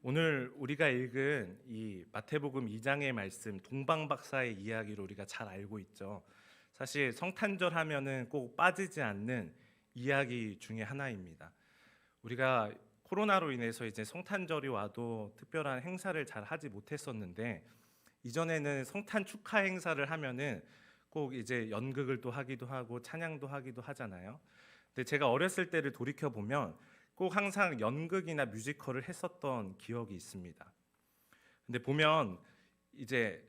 오늘 우리가 읽은 이 마태복음 2장의 말씀 동방박사의 이야기를 우리가 잘 알고 있죠. 사실 성탄절 하면은 꼭 빠지지 않는 이야기 중에 하나입니다. 우리가 코로나로 인해서 이제 성탄절이 와도 특별한 행사를 잘 하지 못했었는데, 이전에는 성탄 축하 행사를 하면은 꼭 이제 연극을 또 하기도 하고 찬양도 하기도 하잖아요. 근데 제가 어렸을 때를 돌이켜 보면 꼭 항상 연극이나 뮤지컬을 했었던 기억이 있습니다. 근데 보면 이제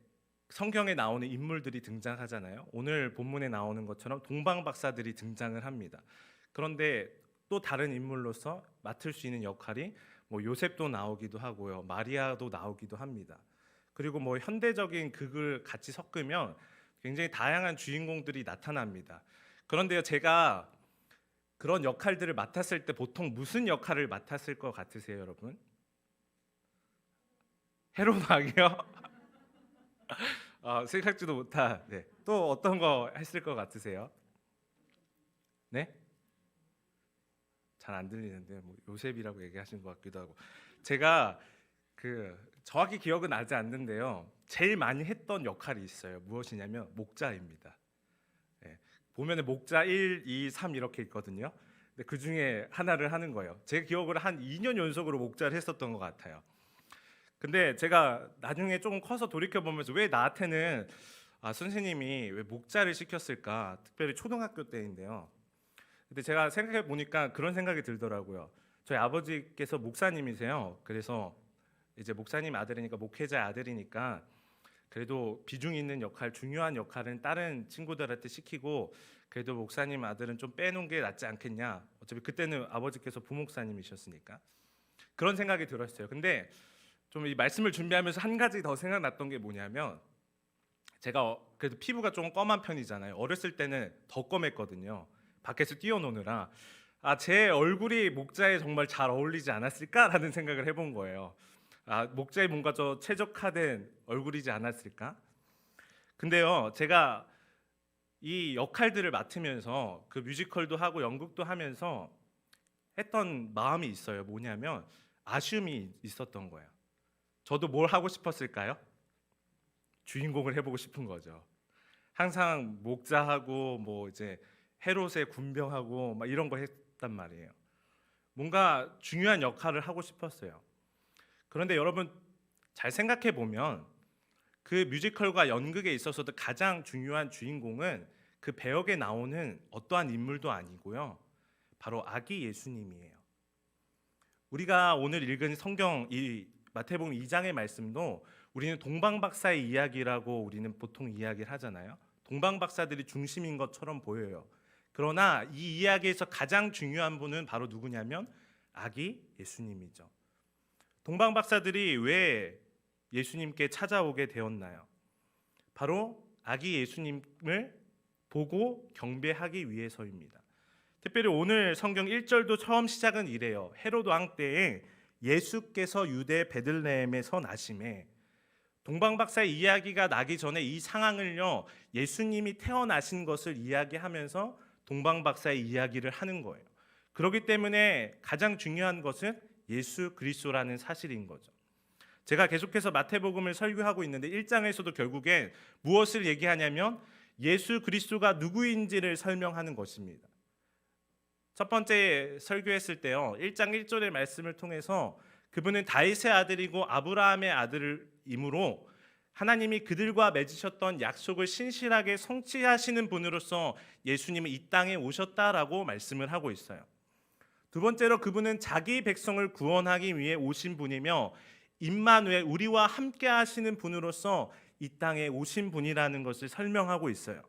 성경에 나오는 인물들이 등장하잖아요. 오늘 본문에 나오는 것처럼 동방박사들이 등장을 합니다. 그런데 또 다른 인물로서 맡을 수 있는 역할이 요셉도 나오기도 하고요, 마리아도 나오기도 합니다. 그리고 현대적인 극을 같이 섞으면 굉장히 다양한 주인공들이 나타납니다. 그런데요, 제가 그런 역할들을 맡았을 때 보통 무슨 역할을 맡았을 것 같으세요, 여러분? 헤로막이요? 생각지도 못한. 네. 또 어떤 거 했을 것 같으세요? 네? 잘 안 들리는데 요셉이라고 얘기하신 것 같기도 하고. 제가 정확히 기억은 나지 않는데요, 제일 많이 했던 역할이 있어요. 무엇이냐면 목자입니다. 네. 보면은 목자 1, 2, 3 이렇게 있거든요. 근데 그 중에 하나를 하는 거예요. 제 기억으로 한 2년 연속으로 목자를 했었던 것 같아요. 근데 제가 나중에 조금 커서 돌이켜 보면서 왜 나한테는 선생님이 왜 목자를 시켰을까? 특별히 초등학교 때인데요. 근데 제가 생각해 보니까 그런 생각이 들더라고요. 저희 아버지께서 목사님이세요. 그래서 이제 목사님 아들이니까, 목회자 아들이니까 그래도 비중 있는 역할, 중요한 역할은 다른 친구들한테 시키고 그래도 목사님 아들은 좀 빼놓은 게 낫지 않겠냐. 어차피 그때는 아버지께서 부목사님이셨으니까 그런 생각이 들었어요. 근데 좀 이 말씀을 준비하면서 한 가지 더 생각났던 게 뭐냐면, 제가 그래도 피부가 좀 검한 편이잖아요. 어렸을 때는 더 검했거든요. 밖에서 뛰어노느라. 제 얼굴이 목자에 정말 잘 어울리지 않았을까라는 생각을 해본 거예요. 목자에 뭔가 저 최적화된 얼굴이지 않았을까? 근데요, 제가 이 역할들을 맡으면서 그 뮤지컬도 하고 연극도 하면서 했던 마음이 있어요. 뭐냐면 아쉬움이 있었던 거예요. 저도 뭘 하고 싶었을까요? 주인공을 해보고 싶은 거죠. 항상 목자하고 이제 헤롯의 군병하고 막 이런 거 했단 말이에요. 뭔가 중요한 역할을 하고 싶었어요. 그런데 여러분 잘 생각해 보면 그 뮤지컬과 연극에 있어서도 가장 중요한 주인공은 그 배역에 나오는 어떠한 인물도 아니고요, 바로 아기 예수님이에요. 우리가 오늘 읽은 성경 이 마태복음 2장의 말씀도 우리는 동방박사의 이야기라고 우리는 보통 이야기를 하잖아요. 동방박사들이 중심인 것처럼 보여요. 그러나 이 이야기에서 가장 중요한 분은 바로 누구냐면 아기 예수님이죠. 동방박사들이 왜 예수님께 찾아오게 되었나요? 바로 아기 예수님을 보고 경배하기 위해서입니다. 특별히 오늘 성경 1절도 처음 시작은 이래요. 헤롯 왕 때에 예수께서 유대 베들레헴에서 나심에, 동방박사의 이야기가 나기 전에 이 상황을요, 예수님이 태어나신 것을 이야기하면서 동방박사의 이야기를 하는 거예요. 그렇기 때문에 가장 중요한 것은 예수 그리스도라는 사실인 거죠. 제가 계속해서 마태복음을 설교하고 있는데 1장에서도 결국엔 무엇을 얘기하냐면 예수 그리스도가 누구인지를 설명하는 것입니다. 첫 번째 설교했을 때요, 1장 1절의 말씀을 통해서 그분은 다윗의 아들이고 아브라함의 아들이므로 하나님이 그들과 맺으셨던 약속을 신실하게 성취하시는 분으로서 예수님은 이 땅에 오셨다라고 말씀을 하고 있어요. 두 번째로 그분은 자기 백성을 구원하기 위해 오신 분이며 임마누엘, 우리와 함께 하시는 분으로서 이 땅에 오신 분이라는 것을 설명하고 있어요.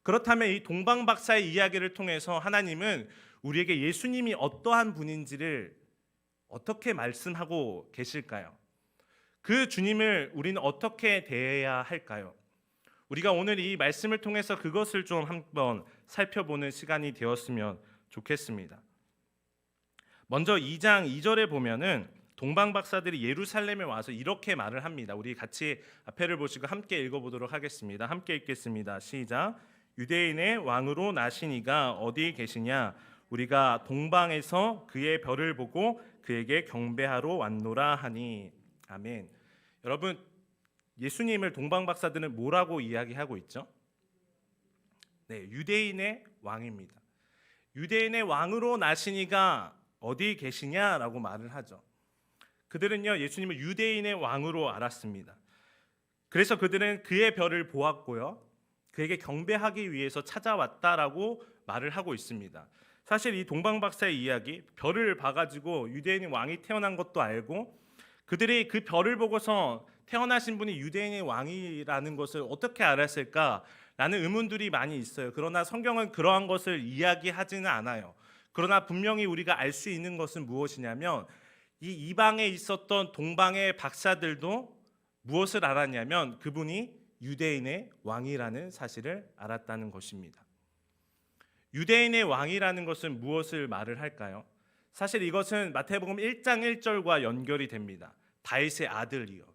그렇다면 이 동방박사의 이야기를 통해서 하나님은 우리에게 예수님이 어떠한 분인지를 어떻게 말씀하고 계실까요? 그 주님을 우리는 어떻게 대해야 할까요? 우리가 오늘 이 말씀을 통해서 그것을 좀 한번 살펴보는 시간이 되었으면 좋겠습니다. 먼저 2장 2절에 보면은 동방박사들이 예루살렘에 와서 이렇게 말을 합니다. 우리 같이 앞에를 보시고 함께 읽어보도록 하겠습니다. 함께 읽겠습니다. 시작. 유대인의 왕으로 나신 이가 어디 계시냐? 우리가 동방에서 그의 별을 보고 그에게 경배하러 왔노라 하니. 아멘. 여러분, 예수님을 동방 박사들은 뭐라고 이야기하고 있죠? 네, 유대인의 왕입니다. 유대인의 왕으로 나시니가 어디 계시냐라고 말을 하죠. 그들은요, 예수님을 유대인의 왕으로 알았습니다. 그래서 그들은 그의 별을 보았고요, 그에게 경배하기 위해서 찾아왔다라고 말을 하고 있습니다. 사실 이 동방 박사의 이야기, 별을 봐가지고 유대인의 왕이 태어난 것도 알고, 그들이 그 별을 보고서 태어나신 분이 유대인의 왕이라는 것을 어떻게 알았을까라는 의문들이 많이 있어요. 그러나 성경은 그러한 것을 이야기하지는 않아요. 그러나 분명히 우리가 알 수 있는 것은 무엇이냐면, 이 이방에 있었던 동방의 박사들도 무엇을 알았냐면, 그분이 유대인의 왕이라는 사실을 알았다는 것입니다. 유대인의 왕이라는 것은 무엇을 말을 할까요? 사실 이것은 마태복음 1장 1절과 연결이 됩니다. 다윗의 아들이요.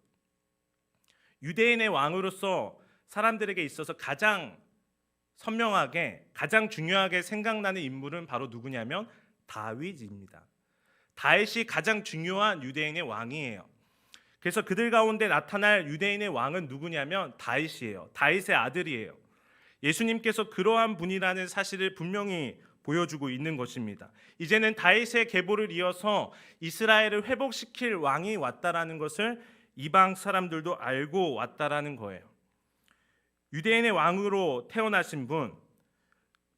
유대인의 왕으로서 사람들에게 있어서 가장 선명하게, 가장 중요하게 생각나는 인물은 바로 누구냐면 다윗입니다. 다윗이 가장 중요한 유대인의 왕이에요. 그래서 그들 가운데 나타날 유대인의 왕은 누구냐면 다윗이에요. 다윗의 아들이에요. 예수님께서 그러한 분이라는 사실을 분명히 보여주고 있는 것입니다. 이제는 다윗의 계보를 이어서 이스라엘을 회복시킬 왕이 왔다라는 것을 이방 사람들도 알고 왔다라는 거예요. 유대인의 왕으로 태어나신 분,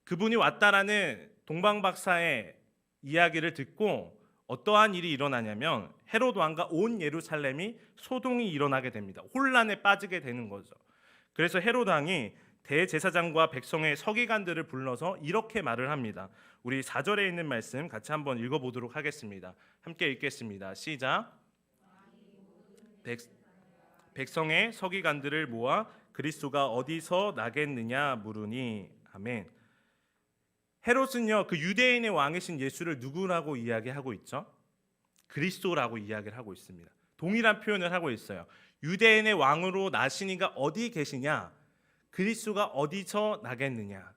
그분이 왔다라는 동방 박사의 이야기를 듣고 어떠한 일이 일어나냐면, 헤롯 왕과 온 예루살렘이 소동이 일어나게 됩니다. 혼란에 빠지게 되는 거죠. 그래서 헤롯 왕이 대제사장과 백성의 서기관들을 불러서 이렇게 말을 합니다. 우리 4절에 있는 말씀 같이 한번 읽어보도록 하겠습니다. 함께 읽겠습니다. 시작. 백성의 서기관들을 모아 그리스도가 어디서 나겠느냐 물으니. 아멘. 헤롯은요, 그 유대인의 왕이신 예수를 누구라고 이야기하고 있죠? 그리스도라고 이야기를 하고 있습니다. 동일한 표현을 하고 있어요. 유대인의 왕으로 나시니가 어디 계시냐? 그리스도가 어디서 나겠느냐?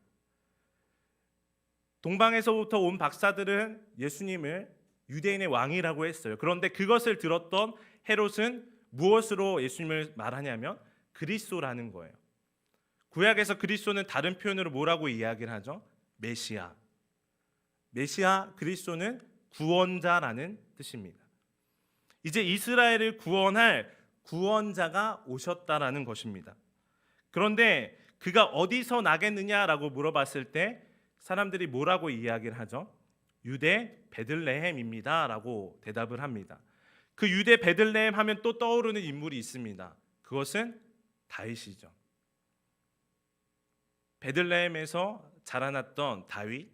동방에서부터 온 박사들은 예수님을 유대인의 왕이라고 했어요. 그런데 그것을 들었던 헤롯은 무엇으로 예수님을 말하냐면 그리스도라는 거예요. 구약에서 그리스도는 다른 표현으로 뭐라고 이야기를 하죠? 메시아. 메시아, 그리스도는 구원자라는 뜻입니다. 이제 이스라엘을 구원할 구원자가 오셨다라는 것입니다. 그런데 그가 어디서 나겠느냐라고 물어봤을 때 사람들이 뭐라고 이야기를 하죠? 유대 베들레헴입니다라고 대답을 합니다. 그 유대 베들레헴 하면 또 떠오르는 인물이 있습니다. 그것은 다윗이죠. 베들레헴에서 자라났던 다윗,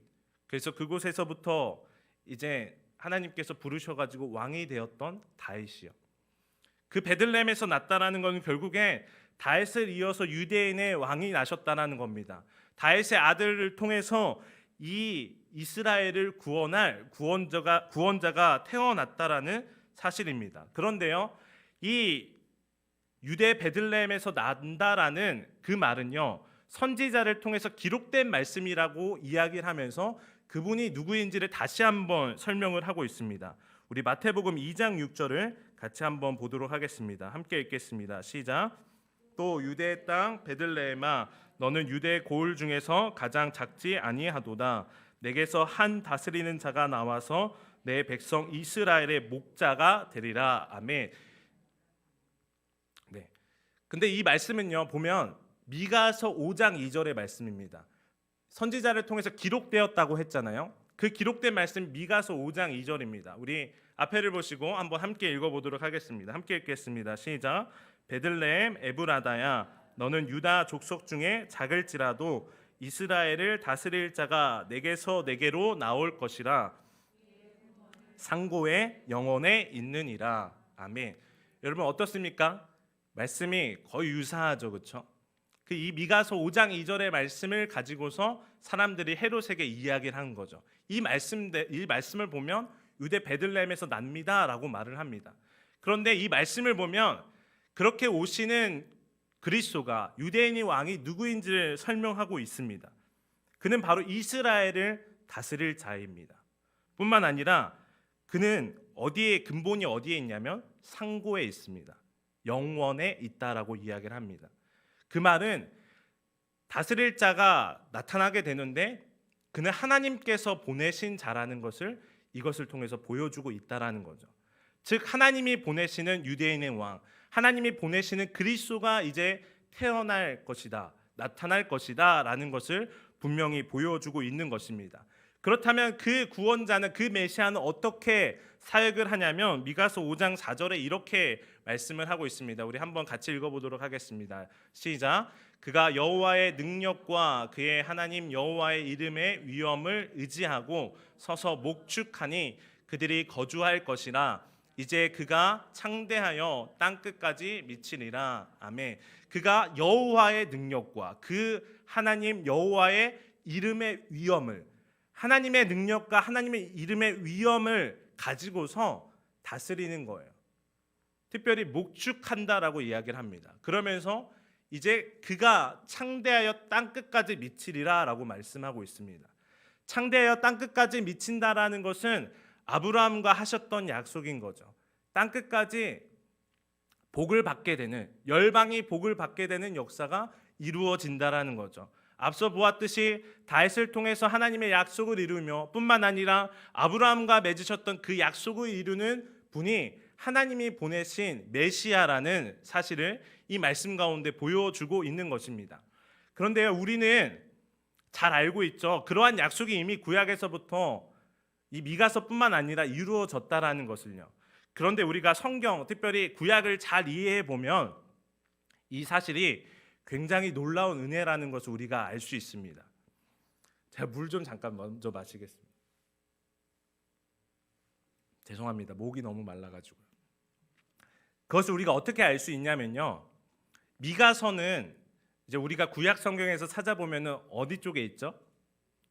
그래서 그곳에서부터 이제 하나님께서 부르셔가지고 왕이 되었던 다윗이요. 그 베들레헴에서 났다라는 건 결국에 다윗을 이어서 유대인의 왕이 나셨다라는 겁니다. 다윗의 아들을 통해서 이 이스라엘을 구원할 구원자가 태어났다라는 사실입니다. 그런데요, 이 유대 베들레헴에서 난다라는 그 말은요, 선지자를 통해서 기록된 말씀이라고 이야기를 하면서 그분이 누구인지를 다시 한번 설명을 하고 있습니다. 우리 마태복음 2장 6절을 같이 한번 보도록 하겠습니다. 함께 읽겠습니다. 시작. 또 유대의 땅 베들레헴아, 너는 유대 고을 중에서 가장 작지 아니하도다. 내게서 한 다스리는 자가 나와서 내 백성 이스라엘의 목자가 되리라. 아멘. 네. 근데 이 말씀은요, 보면 미가서 5장 2절의 말씀입니다. 선지자를 통해서 기록되었다고 했잖아요. 그 기록된 말씀 미가서 5장 2절입니다. 우리 앞에를 보시고 한번 함께 읽어보도록 하겠습니다. 함께 읽겠습니다. 시작. 베들레헴 에브라다야, 너는 유다 족속 중에 작을지라도 이스라엘을 다스릴 자가 내게서 내게로 나올 것이라. 상고의 영혼에 있느니라. 아멘. 여러분 어떻습니까? 말씀이 거의 유사하죠, 그렇죠? 그 이 미가서 5장 2절의 말씀을 가지고서 사람들이 헤롯에게 이야기를 한 거죠. 이 말씀을 보면 유대 베들레헴에서 납니다라고 말을 합니다. 그런데 이 말씀을 보면 그렇게 오시는 그리스도가 유대인의 왕이 누구인지를 설명하고 있습니다. 그는 바로 이스라엘을 다스릴 자입니다. 뿐만 아니라 그는 어디에 근본이 어디에 있냐면 상고에 있습니다. 영원에 있다라고 이야기를 합니다. 그 말은 다스릴 자가 나타나게 되는데 그는 하나님께서 보내신 자라는 것을 이것을 통해서 보여주고 있다라는 거죠. 즉 하나님이 보내시는 유대인의 왕, 하나님이 보내시는 그리스도가 이제 태어날 것이다, 나타날 것이다라는 것을 분명히 보여주고 있는 것입니다. 그렇다면 그 구원자는, 그 메시아는 어떻게 사역을 하냐면 미가서 5장 4절에 이렇게 말씀을 하고 있습니다. 우리 한번 같이 읽어보도록 하겠습니다. 시작. 그가 여호와의 능력과 그의 하나님 여호와의 이름의 위엄을 의지하고 서서 목축하니 그들이 거주할 것이라. 이제 그가 창대하여 땅끝까지 미치리라. 아멘. 그가 여호와의 능력과 그 하나님 여호와의 이름의 위엄을, 하나님의 능력과 하나님의 이름의 위엄을 가지고서 다스리는 거예요. 특별히 목축한다라고 이야기를 합니다. 그러면서 이제 그가 창대하여 땅끝까지 미치리라라고 말씀하고 있습니다. 창대하여 땅끝까지 미친다라는 것은 아브라함과 하셨던 약속인 거죠. 땅끝까지 복을 받게 되는, 열방이 복을 받게 되는 역사가 이루어진다라는 거죠. 앞서 보았듯이 다윗을 통해서 하나님의 약속을 이루며 뿐만 아니라 아브라함과 맺으셨던 그 약속을 이루는 분이 하나님이 보내신 메시아라는 사실을 이 말씀 가운데 보여주고 있는 것입니다. 그런데 우리는 잘 알고 있죠. 그러한 약속이 이미 구약에서부터 이 미가서뿐만 아니라 이루어졌다라는 것을요. 그런데 우리가 성경, 특별히 구약을 잘 이해해 보면 이 사실이 굉장히 놀라운 은혜라는 것을 우리가 알 수 있습니다. 제가 물 좀 잠깐 먼저 마시겠습니다. 죄송합니다. 목이 너무 말라가지고. 그것을 우리가 어떻게 알 수 있냐면요. 미가서는 이제 우리가 구약 성경에서 찾아보면은 어디 쪽에 있죠?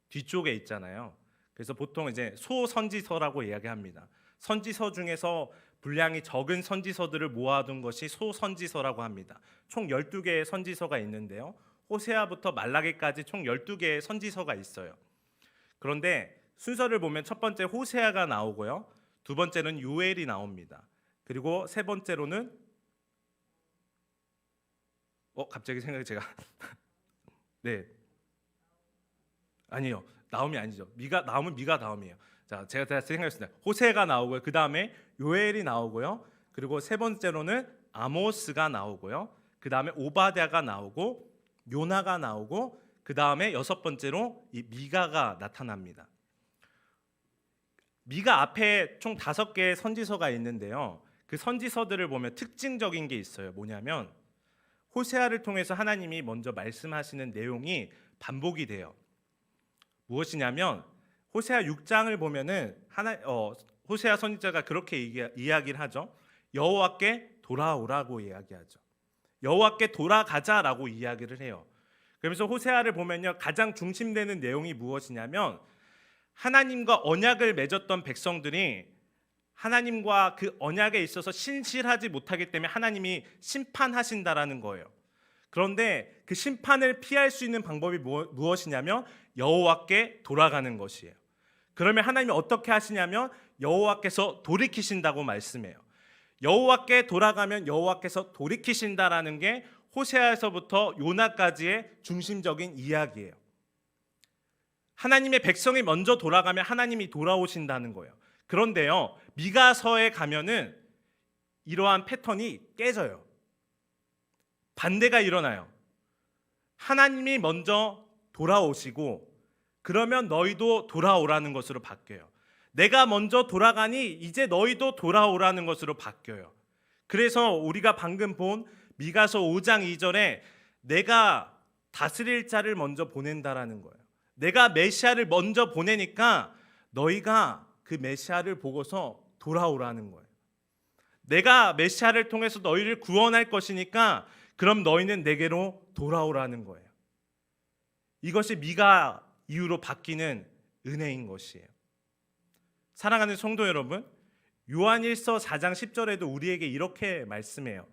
뒤쪽에 있잖아요. 그래서 보통 이제 소선지서라고 이야기합니다. 선지서 중에서 분량이 적은 선지서들을 모아둔 것이 소선지서라고 합니다. 총 12개의 선지서가 있는데요. 호세아부터 말라기까지 총 12개의 선지서가 있어요. 그런데 순서를 보면 첫 번째 호세아가 나오고요. 두 번째는 요엘이 나옵니다. 그리고 세 번째로는 갑자기 생각이 제가 네. 아니요. 나움이 아니죠. 나오면 미가 다음이에요. 자, 제가 생각했습니다. 호세가 나오고요. 그 다음에 요엘이 나오고요. 그리고 세 번째로는 아모스가 나오고요. 그 다음에 오바댜가 나오고 요나가 나오고 그 다음에 여섯 번째로 이 미가가 나타납니다. 미가 앞에 총 5개의 선지서가 있는데요. 그 선지서들을 보면 특징적인 게 있어요. 뭐냐면 호세아를 통해서 하나님이 먼저 말씀하시는 내용이 반복이 돼요. 무엇이냐면 호세아 6장을 보면은 호세아 선지자가 그렇게 이야기를 하죠. 여호와께 돌아오라고 이야기하죠. 여호와께 돌아가자라고 이야기를 해요. 그러면서 호세아를 보면요, 가장 중심되는 내용이 무엇이냐면 하나님과 언약을 맺었던 백성들이 하나님과 그 언약에 있어서 신실하지 못하기 때문에 하나님이 심판하신다라는 거예요. 그런데 그 심판을 피할 수 있는 방법이 무엇이냐면 여호와께 돌아가는 것이에요. 그러면 하나님이 어떻게 하시냐면 여호와께서 돌이키신다고 말씀해요. 여호와께 돌아가면 여호와께서 돌이키신다라는 게 호세아에서부터 요나까지의 중심적인 이야기예요. 하나님의 백성이 먼저 돌아가면 하나님이 돌아오신다는 거예요. 그런데요, 미가서에 가면은 이러한 패턴이 깨져요. 반대가 일어나요. 하나님이 먼저 돌아오시고 그러면 너희도 돌아오라는 것으로 바뀌어요. 내가 먼저 돌아가니 이제 너희도 돌아오라는 것으로 바뀌어요. 그래서 우리가 방금 본 미가서 5장 2절에 내가 다스릴 자를 먼저 보낸다라는 거예요. 내가 메시아를 먼저 보내니까 너희가 그 메시아를 보고서 돌아오라는 거예요. 내가 메시아를 통해서 너희를 구원할 것이니까 그럼 너희는 내게로 돌아오라는 거예요. 이것이 미가 이후로 바뀌는 은혜인 것이에요. 사랑하는 성도 여러분, 요한일서 4장 10절에도 우리에게 이렇게 말씀해요.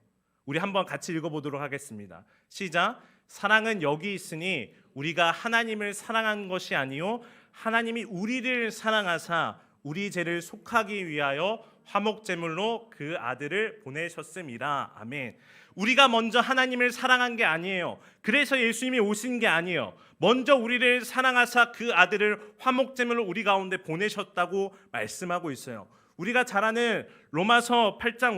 우리 한번 같이 읽어보도록 하겠습니다. 시작. 사랑은 여기 있으니 우리가 하나님을 사랑한 것이 아니요 하나님이 우리를 사랑하사 우리 죄를 속하기 위하여 화목제물로 그 아들을 보내셨음이라. 아멘. 우리가 먼저 하나님을 사랑한 게 아니에요. 그래서 예수님이 오신 게 아니에요. 먼저 우리를 사랑하사 그 아들을 화목제물로 우리 가운데 보내셨다고 말씀하고 있어요. 우리가 잘 아는 로마서 8장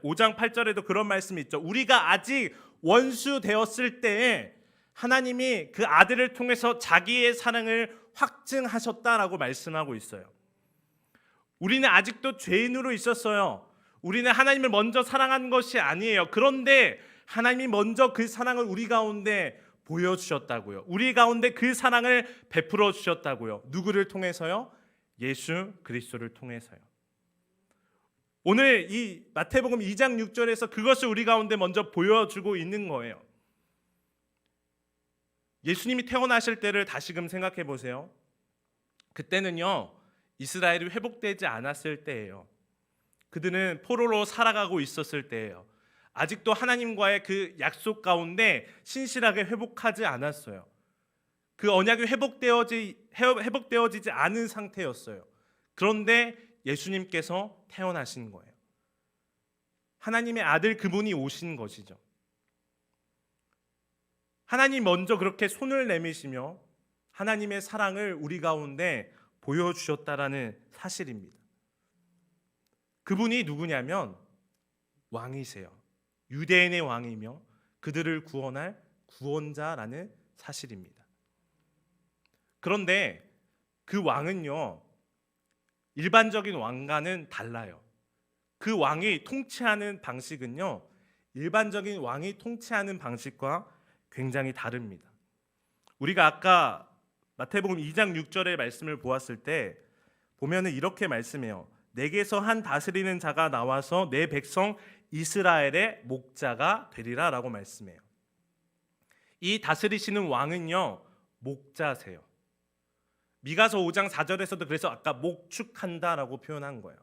5장 8절에도 그런 말씀이 있죠. 우리가 아직 원수 되었을 때에 하나님이 그 아들을 통해서 자기의 사랑을 확증하셨다라고 말씀하고 있어요. 우리는 아직도 죄인으로 있었어요. 우리는 하나님을 먼저 사랑한 것이 아니에요. 그런데 하나님이 먼저 그 사랑을 우리 가운데 보여주셨다고요. 우리 가운데 그 사랑을 베풀어 주셨다고요. 누구를 통해서요? 예수 그리스도를 통해서요. 오늘 이 마태복음 2장 6절에서 그것을 우리 가운데 먼저 보여주고 있는 거예요. 예수님이 태어나실 때를 다시금 생각해 보세요. 그때는요, 이스라엘이 회복되지 않았을 때예요. 그들은 포로로 살아가고 있었을 때예요. 아직도 하나님과의 그 약속 가운데 신실하게 회복하지 않았어요. 그 언약이 회복되어지지 않은 상태였어요. 그런데 예수님께서 태어나신 거예요. 하나님의 아들 그분이 오신 것이죠. 하나님 먼저 그렇게 손을 내미시며 하나님의 사랑을 우리 가운데 보여주셨다라는 사실입니다. 그분이 누구냐면 왕이세요. 유대인의 왕이며 그들을 구원할 구원자라는 사실입니다. 그런데 그 왕은요, 일반적인 왕과는 달라요. 그 왕이 통치하는 방식은요, 일반적인 왕이 통치하는 방식과 굉장히 다릅니다. 우리가 아까 마태복음 2장 6절의 말씀을 보았을 때 보면은 이렇게 말씀해요. 내게서 한 다스리는 자가 나와서 내 백성 이스라엘의 목자가 되리라 라고 말씀해요. 이 다스리시는 왕은요, 목자세요. 미가서 5장 4절에서도 그래서 아까 목축한다라고 표현한 거예요.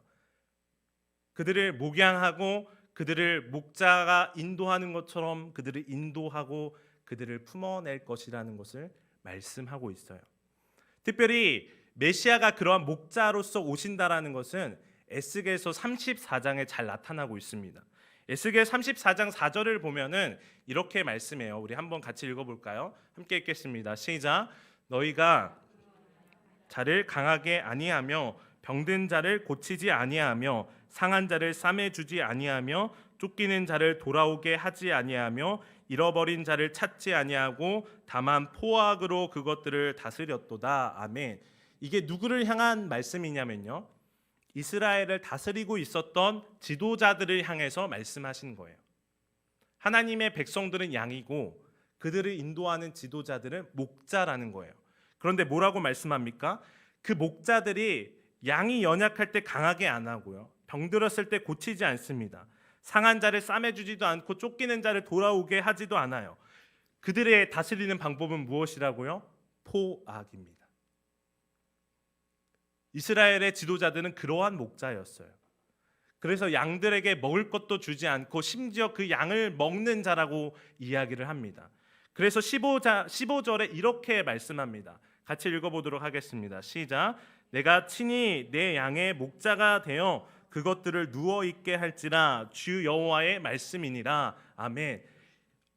그들을 목양하고 그들을 목자가 인도하는 것처럼 그들을 인도하고 그들을 품어낼 것이라는 것을 말씀하고 있어요. 특별히 메시아가 그러한 목자로서 오신다라는 것은 에스겔서 34장에 잘 나타나고 있습니다. 에스겔 34장 4절을 보면은 이렇게 말씀해요. 우리 한번 같이 읽어볼까요? 함께 읽겠습니다. 시작. 너희가 자를 강하게 아니하며 병든 자를 고치지 아니하며 상한 자를 싸매주지 아니하며 쫓기는 자를 돌아오게 하지 아니하며 잃어버린 자를 찾지 아니하고 다만 포악으로 그것들을 다스렸도다. 아멘. 이게 누구를 향한 말씀이냐면요, 이스라엘을 다스리고 있었던 지도자들을 향해서 말씀하신 거예요. 하나님의 백성들은 양이고 그들을 인도하는 지도자들은 목자라는 거예요. 그런데 뭐라고 말씀합니까? 그 목자들이 양이 연약할 때 강하게 안 하고요, 병들었을 때 고치지 않습니다. 상한 자를 싸매주지도 않고 쫓기는 자를 돌아오게 하지도 않아요. 그들의 다스리는 방법은 무엇이라고요? 포악입니다. 이스라엘의 지도자들은 그러한 목자였어요. 그래서 양들에게 먹을 것도 주지 않고 심지어 그 양을 먹는 자라고 이야기를 합니다. 그래서 15절에 이렇게 말씀합니다. 같이 읽어보도록 하겠습니다. 시작. 내가 친히 내 양의 목자가 되어 그것들을 누워있게 할지라 주 여호와의 말씀이니라. 아멘.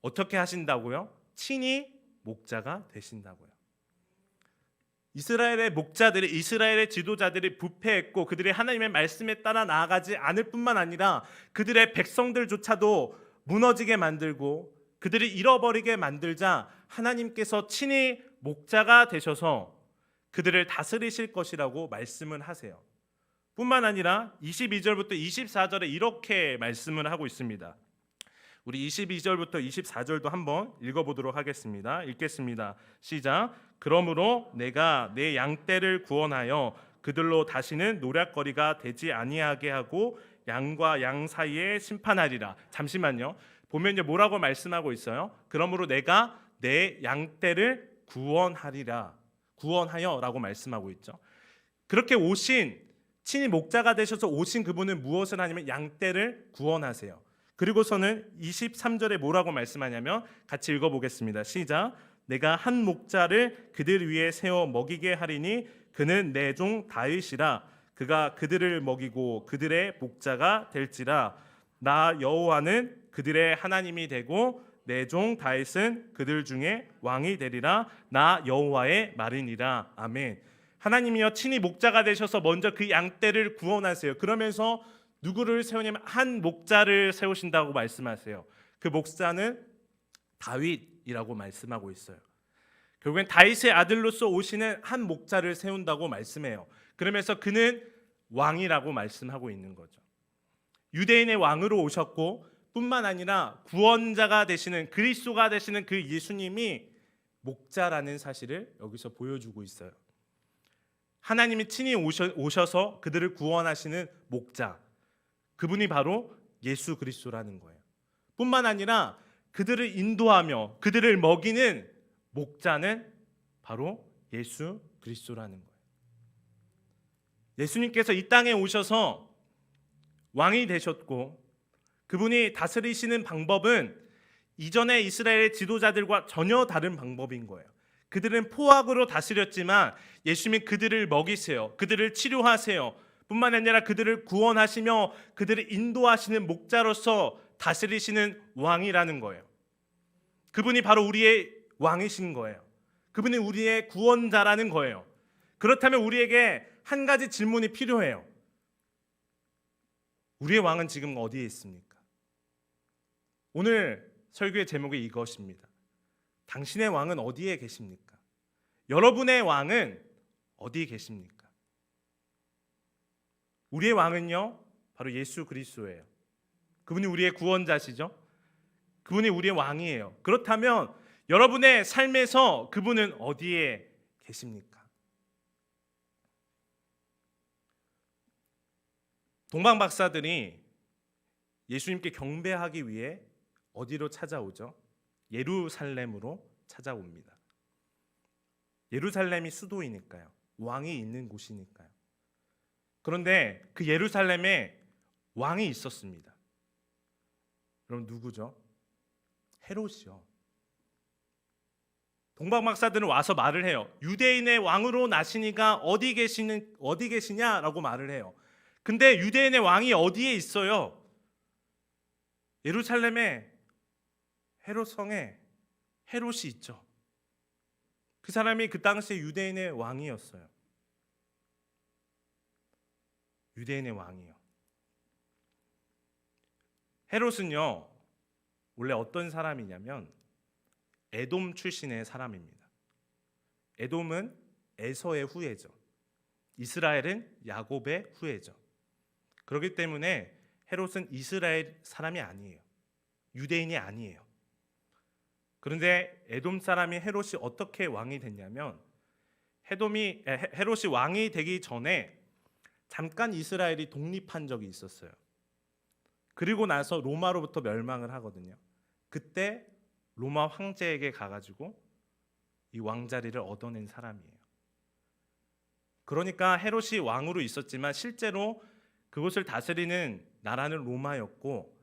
어떻게 하신다고요? 친히 목자가 되신다고요. 이스라엘의 목자들이, 이스라엘의 지도자들이 부패했고 그들이 하나님의 말씀에 따라 나아가지 않을 뿐만 아니라 그들의 백성들조차도 무너지게 만들고 그들이 잃어버리게 만들자 하나님께서 친히 목자가 되셔서 그들을 다스리실 것이라고 말씀을 하세요. 뿐만 아니라 22절부터 24절에 이렇게 말씀을 하고 있습니다. 우리 22절부터 24절도 한번 읽어보도록 하겠습니다. 읽겠습니다. 시작. 그러므로 내가 내 양떼를 구원하여 그들로 다시는 노략거리가 되지 아니하게 하고 양과 양 사이에 심판하리라. 잠시만요. 보면요, 뭐라고 말씀하고 있어요? 그러므로 내가 내 양떼를 구원하여라고 말씀하고 있죠. 그렇게 오신, 친히 목자가 되셔서 오신 그분은 무엇을 하냐면 양떼를 구원하세요. 그리고서는 23절에 뭐라고 말씀하냐면 같이 읽어보겠습니다. 시작. 내가 한 목자를 그들 위에 세워 먹이게 하리니 그는 내 종 다윗이라. 그가 그들을 먹이고 그들의 목자가 될지라. 나 여호와는 그들의 하나님이 되고 내 종 다윗은 그들 중에 왕이 되리라. 나 여호와의 말이니라. 아멘. 하나님이여 친히 목자가 되셔서 먼저 그 양떼를 구원하세요. 그러면서 누구를 세우냐면 한 목자를 세우신다고 말씀하세요. 그 목자는 다윗이라고 말씀하고 있어요. 결국엔 다윗의 아들로서 오시는 한 목자를 세운다고 말씀해요. 그러면서 그는 왕이라고 말씀하고 있는 거죠. 유대인의 왕으로 오셨고 뿐만 아니라 구원자가 되시는 그리스도가 되시는 그 예수님이 목자라는 사실을 여기서 보여주고 있어요. 하나님이 친히 오셔서 그들을 구원하시는 목자, 그분이 바로 예수 그리스도라는 거예요. 뿐만 아니라 그들을 인도하며 그들을 먹이는 목자는 바로 예수 그리스도라는 거예요. 예수님께서 이 땅에 오셔서 왕이 되셨고 그분이 다스리시는 방법은 이전의 이스라엘 지도자들과 전혀 다른 방법인 거예요. 그들은 포악으로 다스렸지만 예수님이 그들을 먹이세요. 그들을 치료하세요. 뿐만 아니라 그들을 구원하시며 그들을 인도하시는 목자로서 다스리시는 왕이라는 거예요. 그분이 바로 우리의 왕이신 거예요. 그분이 우리의 구원자라는 거예요. 그렇다면 우리에게 한 가지 질문이 필요해요. 우리의 왕은 지금 어디에 있습니까? 오늘 설교의 제목이 이것입니다. 당신의 왕은 어디에 계십니까? 여러분의 왕은 어디에 계십니까? 우리의 왕은요, 바로 예수 그리스도예요. 그분이 우리의 구원자시죠? 그분이 우리의 왕이에요. 그렇다면 여러분의 삶에서 그분은 어디에 계십니까? 동방 박사들이 예수님께 경배하기 위해 어디로 찾아오죠? 예루살렘으로 찾아옵니다. 예루살렘이 수도이니까요. 왕이 있는 곳이니까요. 그런데 그 예루살렘에 왕이 있었습니다. 그럼 누구죠? 헤롯이요. 동방 박사들은 와서 말을 해요. 유대인의 왕으로 나시니가 어디 계시냐라고 말을 해요. 근데 유대인의 왕이 어디에 있어요? 예루살렘에 헤롯 성에 헤롯이 있죠. 그 사람이 그 당시에 유대인의 왕이었어요. 유대인의 왕이요. 헤롯은요, 원래 어떤 사람이냐면 에돔 출신의 사람입니다. 에돔은 에서의 후예죠. 이스라엘은 야곱의 후예죠. 그렇기 때문에 헤롯은 이스라엘 사람이 아니에요. 유대인이 아니에요. 그런데 에돔 사람이 헤롯이 어떻게 왕이 됐냐면 헤롯이 왕이 되기 전에 잠깐 이스라엘이 독립한 적이 있었어요. 그리고 나서 로마로부터 멸망을 하거든요. 그때 로마 황제에게 가가지고 이 왕자리를 얻어낸 사람이에요. 그러니까 헤롯이 왕으로 있었지만 실제로 그곳을 다스리는 나라는 로마였고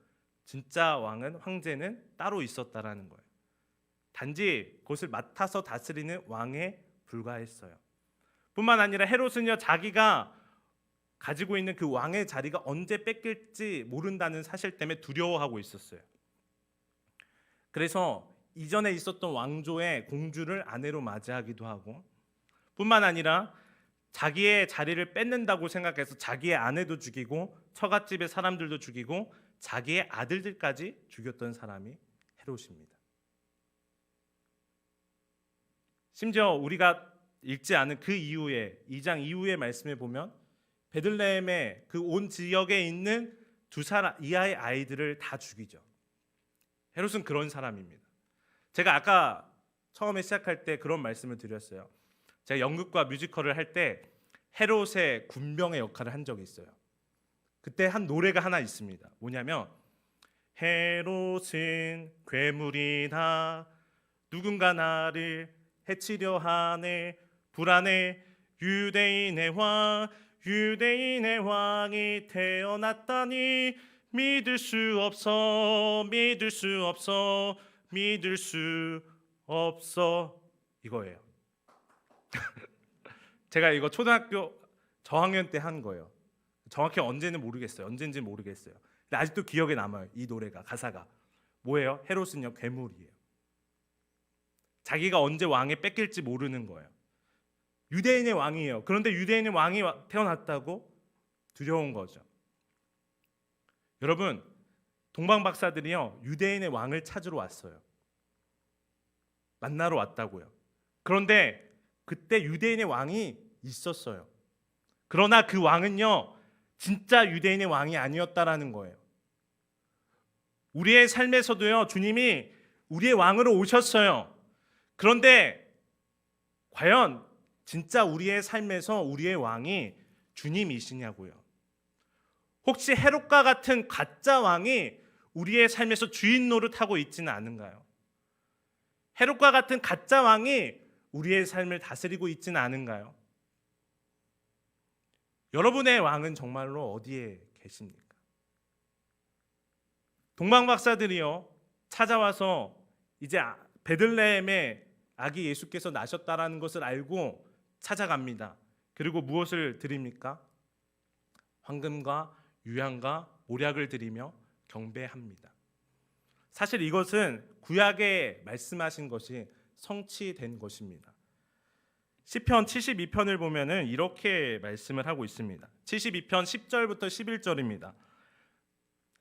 진짜 왕은 황제는 따로 있었다라는 거예요. 단지 그것을 맡아서 다스리는 왕에 불과했어요. 뿐만 아니라 헤롯은요, 자기가 가지고 있는 그 왕의 자리가 언제 뺏길지 모른다는 사실 때문에 두려워하고 있었어요. 그래서 이전에 있었던 왕조의 공주를 아내로 맞이하기도 하고, 뿐만 아니라 자기의 자리를 뺏는다고 생각해서 자기의 아내도 죽이고 처갓집의 사람들도 죽이고 자기의 아들들까지 죽였던 사람이 헤롯입니다. 심지어 우리가 읽지 않은 그 이후에 2장 이후의 말씀에 보면 베들레헴의 그 온 지역에 있는 두 사람 이하의 아이들을 다 죽이죠. 헤롯은 그런 사람입니다. 제가 아까 처음에 시작할 때 그런 말씀을 드렸어요. 제가 연극과 뮤지컬을 할 때 헤롯의 군병의 역할을 한 적이 있어요. 그때 한 노래가 하나 있습니다. 뭐냐면 헤롯은 괴물이다. 누군가 나를 해치려 하네. 불안해. 유대인의 왕이 태어났다니 믿을 수 없어. 이거예요. 제가 이거 초등학교 저학년 때 한 거예요. 정확히 언제는 모르겠어요. 언젠지 모르겠어요. 근데 아직도 기억에 남아요. 이 노래가 가사가 뭐예요? 헤롯은요 괴물이에요. 자기가 언제 왕에 뺏길지 모르는 거예요. 유대인의 왕이에요. 그런데 유대인의 왕이 태어났다고 두려운 거죠. 여러분, 동방 박사들이요 유대인의 왕을 찾으러 왔어요. 만나러 왔다고요. 그런데 그때 유대인의 왕이 있었어요. 그러나 그 왕은요 진짜 유대인의 왕이 아니었다라는 거예요. 우리의 삶에서도요 주님이 우리의 왕으로 오셨어요. 그런데 과연 진짜 우리의 삶에서 우리의 왕이 주님이시냐고요. 혹시 헤롯과 같은 가짜 왕이 우리의 삶에서 주인 노릇하고 있지는 않은가요? 헤롯과 같은 가짜 왕이 우리의 삶을 다스리고 있지는 않은가요? 여러분의 왕은 정말로 어디에 계십니까? 동방 박사들이요 찾아와서 이제 베들레헴에 아기 예수께서 나셨다라는 것을 알고 찾아갑니다. 그리고 무엇을 드립니까? 황금과 유향과 모략을 드리며 경배합니다. 사실 이것은 구약에 말씀하신 것이 성취된 것입니다. 시편 72편을 보면은 이렇게 말씀을 하고 있습니다. 72편 10절부터 11절입니다.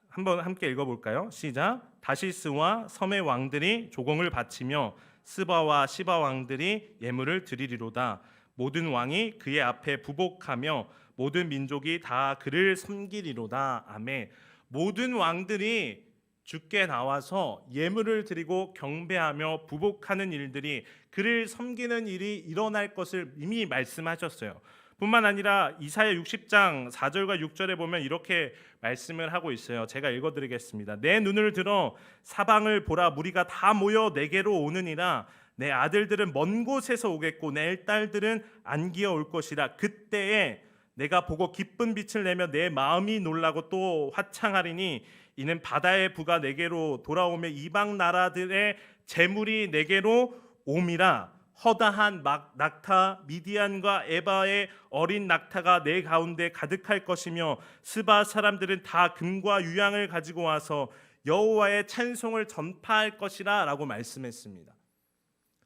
한번 함께 읽어볼까요? 시작. 다시스와 섬의 왕들이 조공을 바치며 스바와 시바 왕들이 예물을 드리리로다. 모든 왕이 그의 앞에 부복하며 모든 민족이 다 그를 섬기리로다. 아멘. 모든 왕들이 주께 나와서 예물을 드리고 경배하며 부복하는 일들이 그를 섬기는 일이 일어날 것을 이미 말씀하셨어요. 뿐만 아니라 이사야 60장 4절과 6절에 보면 이렇게 말씀을 하고 있어요. 제가 읽어드리겠습니다. 내 눈을 들어 사방을 보라. 무리가 다 모여 내게로 오느니라. 내 아들들은 먼 곳에서 오겠고 내 딸들은 안기어 올 것이라. 그때에 내가 보고 기쁜 빛을 내며 내 마음이 놀라고 또 화창하리니 이는 바다의 부가 내게로 돌아오며 이방 나라들의 재물이 내게로 옴이라. 허다한 낙타 미디안과 에바의 어린 낙타가 내 가운데 가득할 것이며 스바 사람들은 다 금과 유향을 가지고 와서 여호와의 찬송을 전파할 것이라 라고 말씀했습니다.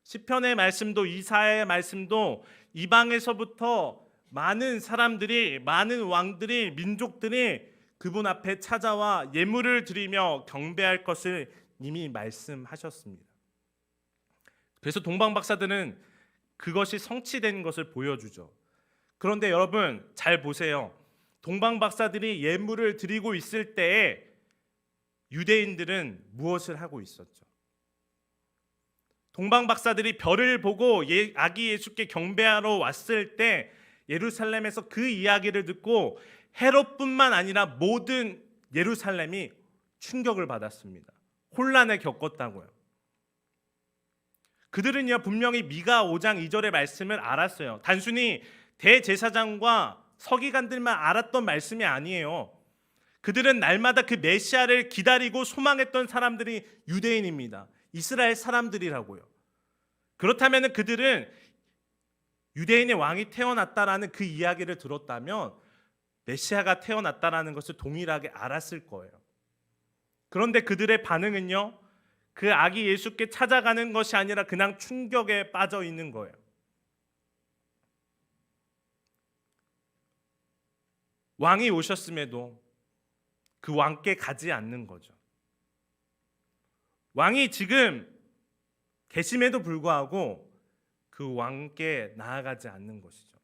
시편의 말씀도 이사야의 말씀도 이방에서부터 많은 사람들이, 많은 왕들이, 민족들이 그분 앞에 찾아와 예물을 드리며 경배할 것을 이미 말씀하셨습니다. 그래서 동방 박사들은 그것이 성취된 것을 보여주죠. 그런데 여러분 잘 보세요. 동방 박사들이 예물을 드리고 있을 때에 유대인들은 무엇을 하고 있었죠? 동방 박사들이 별을 보고 아기 예수께 경배하러 왔을 때 예루살렘에서 그 이야기를 듣고 헤롯뿐만 아니라 모든 예루살렘이 충격을 받았습니다. 혼란을 겪었다고요. 그들은요 분명히 미가 5장 2절의 말씀을 알았어요. 단순히 대제사장과 서기관들만 알았던 말씀이 아니에요. 그들은 날마다 그 메시아를 기다리고 소망했던 사람들이 유대인입니다. 이스라엘 사람들이라고요. 그렇다면 그들은 유대인의 왕이 태어났다라는 그 이야기를 들었다면 메시아가 태어났다라는 것을 동일하게 알았을 거예요. 그런데 그들의 반응은요 그 아기 예수께 찾아가는 것이 아니라 그냥 충격에 빠져 있는 거예요. 왕이 오셨음에도 그 왕께 가지 않는 거죠. 왕이 지금 계심에도 불구하고 그 왕께 나아가지 않는 것이죠.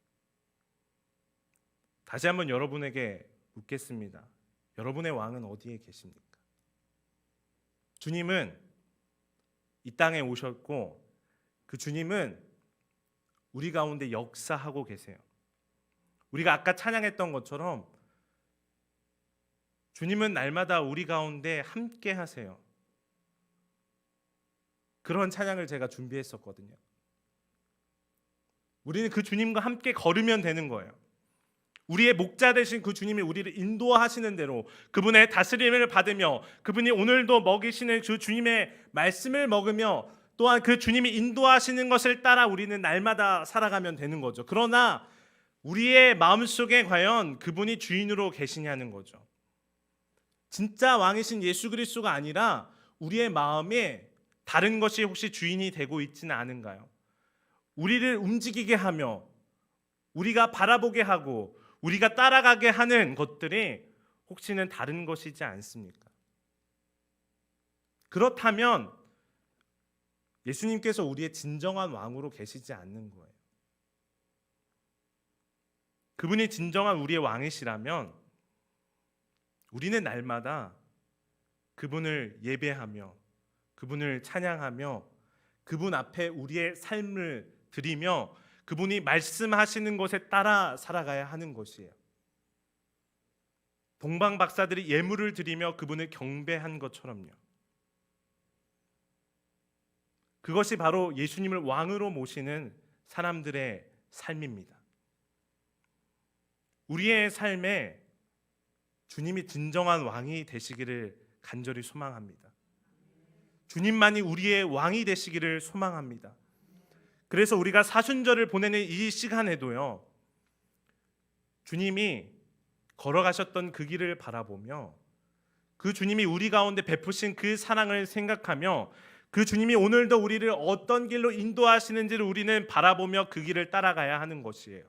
다시 한번 여러분에게 묻겠습니다. 여러분의 왕은 어디에 계십니까? 주님은 이 땅에 오셨고 그 주님은 우리 가운데 역사하고 계세요. 우리가 아까 찬양했던 것처럼 주님은 날마다 우리 가운데 함께 하세요. 그런 찬양을 제가 준비했었거든요. 우리는 그 주님과 함께 걸으면 되는 거예요. 우리의 목자 되신 그 주님이 우리를 인도하시는 대로 그분의 다스림을 받으며 그분이 오늘도 먹이시는 그 주님의 말씀을 먹으며 또한 그 주님이 인도하시는 것을 따라 우리는 날마다 살아가면 되는 거죠. 그러나 우리의 마음속에 과연 그분이 주인으로 계시냐는 거죠. 진짜 왕이신 예수 그리스도가 아니라 우리의 마음에 다른 것이 혹시 주인이 되고 있지는 않은가요? 우리를 움직이게 하며 우리가 바라보게 하고 우리가 따라가게 하는 것들이 혹시는 다른 것이지 않습니까? 그렇다면 예수님께서 우리의 진정한 왕으로 계시지 않는 거예요. 그분이 진정한 우리의 왕이시라면 우리는 날마다 그분을 예배하며 그분을 찬양하며 그분 앞에 우리의 삶을 드리며 그분이 말씀하시는 것에 따라 살아가야 하는 것이에요. 동방 박사들이 예물을 드리며 그분을 경배한 것처럼요. 그것이 바로 예수님을 왕으로 모시는 사람들의 삶입니다. 우리의 삶에 주님이 진정한 왕이 되시기를 간절히 소망합니다. 주님만이 우리의 왕이 되시기를 소망합니다. 그래서 우리가 사순절을 보내는 이 시간에도요, 주님이 걸어가셨던 그 길을 바라보며 그 주님이 우리 가운데 베푸신 그 사랑을 생각하며 그 주님이 오늘도 우리를 어떤 길로 인도하시는지를 우리는 바라보며 그 길을 따라가야 하는 것이에요.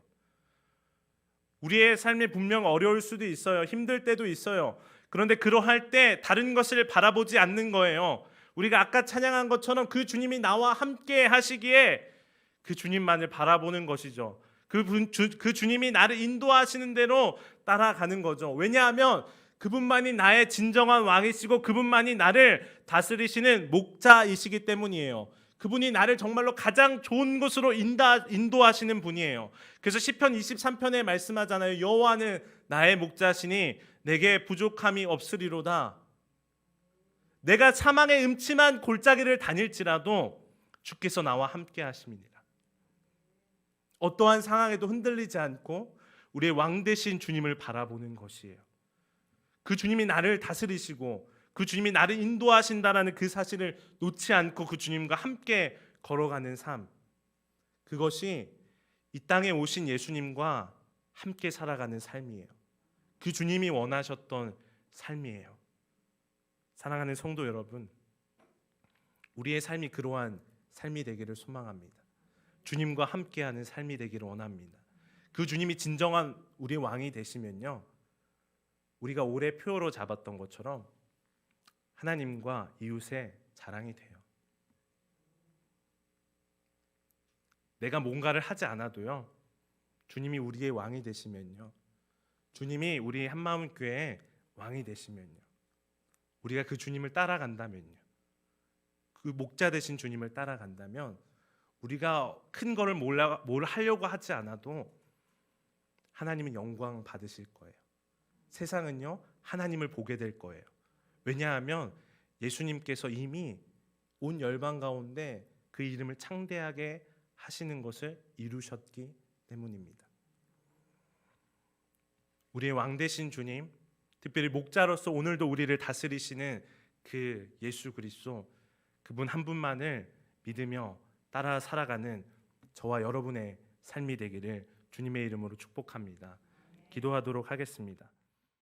우리의 삶이 분명 어려울 수도 있어요. 힘들 때도 있어요. 그런데 그러할 때 다른 것을 바라보지 않는 거예요. 우리가 아까 찬양한 것처럼 그 주님이 나와 함께 하시기에 그 주님만을 바라보는 것이죠. 그 주님이 나를 인도하시는 대로 따라가는 거죠. 왜냐하면 그분만이 나의 진정한 왕이시고 그분만이 나를 다스리시는 목자이시기 때문이에요. 그분이 나를 정말로 가장 좋은 곳으로 인도하시는 분이에요. 그래서 시편 23편에 말씀하잖아요. 여호와는 나의 목자시니 내게 부족함이 없으리로다. 내가 사망의 음침한 골짜기를 다닐지라도 주께서 나와 함께 하십니다. 어떠한 상황에도 흔들리지 않고 우리의 왕 되신 주님을 바라보는 것이에요. 그 주님이 나를 다스리시고 그 주님이 나를 인도하신다라는 그 사실을 놓지 않고 그 주님과 함께 걸어가는 삶, 그것이 이 땅에 오신 예수님과 함께 살아가는 삶이에요. 그 주님이 원하셨던 삶이에요. 사랑하는 성도 여러분, 우리의 삶이 그러한 삶이 되기를 소망합니다. 주님과 함께하는 삶이 되기를 원합니다. 그 주님이 진정한 우리의 왕이 되시면요, 우리가 올해 표어로 잡았던 것처럼 하나님과 이웃의 자랑이 돼요. 내가 뭔가를 하지 않아도요, 주님이 우리의 왕이 되시면요, 주님이 우리 한마음 교회의 왕이 되시면요, 우리가 그 주님을 따라간다면요, 그 목자 되신 주님을 따라간다면 우리가 큰 거를 뭘 하려고 하지 않아도 하나님은 영광 받으실 거예요. 세상은요, 하나님을 보게 될 거예요. 왜냐하면 예수님께서 이미 온 열방 가운데 그 이름을 창대하게 하시는 것을 이루셨기 때문입니다. 우리의 왕 되신 주님, 특별히 목자로서 오늘도 우리를 다스리시는 그 예수 그리스도, 그분 한 분만을 믿으며 따라 살아가는 저와 여러분의 삶이 되기를 주님의 이름으로 축복합니다. 기도하도록 하겠습니다.